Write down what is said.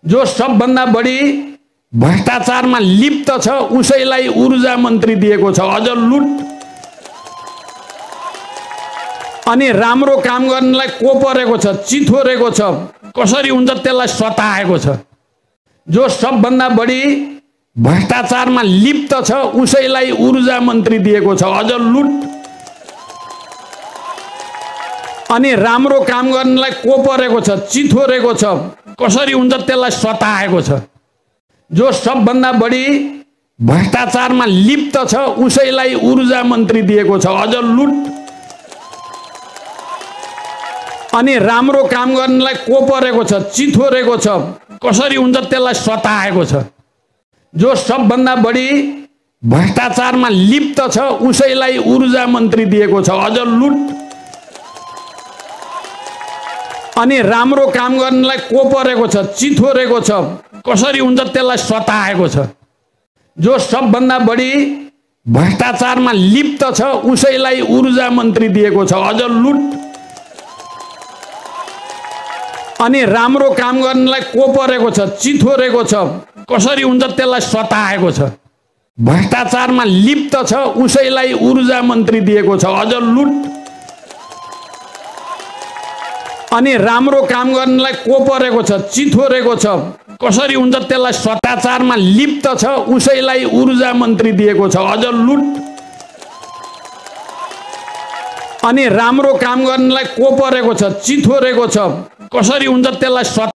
जो सबभन्दा बढी भ्रष्टाचारमा लिप्त छ उसैलाई ऊर्जा मन्त्री दिएको छ। अझ लुट अनि राम्रो काम गर्नलाई को परेको छ, चिथोरेको छ, कसरी हुन्छ त्यसलाई सताएको छ। जो सबभन्दा बढी भ्रष्टाचारमा लिप्त छ उसैलाई ऊर्जा मन्त्री दिएको छ। अझ लुट अनि राम्रो काम गर्नलाई को परेको छ, चिथोरेको छ, कसरी हुन्छ त्यसलाई सताएको छ। जो सबभन्दा बढी भ्रष्टाचारमा लिप्त छ उसैलाई ऊर्जा मन्त्री दिएको छ। अझ लुट अनि राम्रो काम गर्नलाई को परेको छ, चिथोरेको छ, कसरी हुन्छ त्यसलाई सताएको छ। जो सबभन्दा बढी भ्रष्टाचारमा लिप्त छ उसैलाई ऊर्जा मन्त्री दिएको छ। अझ लुट अनि राम्रो काम गर्नलाई को परेको छ, चिथोरेको छ, कसरी हुन्छ त्यसलाई सताएको छ। जो सबभन्दा बढी भ्रष्टाचारमा लिप्त छ उसैलाई ऊर्जा मन्त्री दिएको छ। अझ लुट अनि राम्रो काम गर्नलाई को परेको छ, चिथोरेको छ, कसरी हुन्छ त्यसलाई सताएको छ। भ्रष्टाचारमा लिप्त छ उसैलाई ऊर्जा मन्त्री दिएको छ। अझ लुट अनि राम्रो काम गर्नलाई को परेको छ, चिथोरेको छ, कसरी हुन्छ त्यसलाई सताचारमा लिप्त छ उसैलाई ऊर्जा मन्त्री दिएको छ। अझ लुट अनि राम्रो काम गर्नलाई को परेको छ, चिथोरेको छ, कसरी हुन्छ त्यसलाई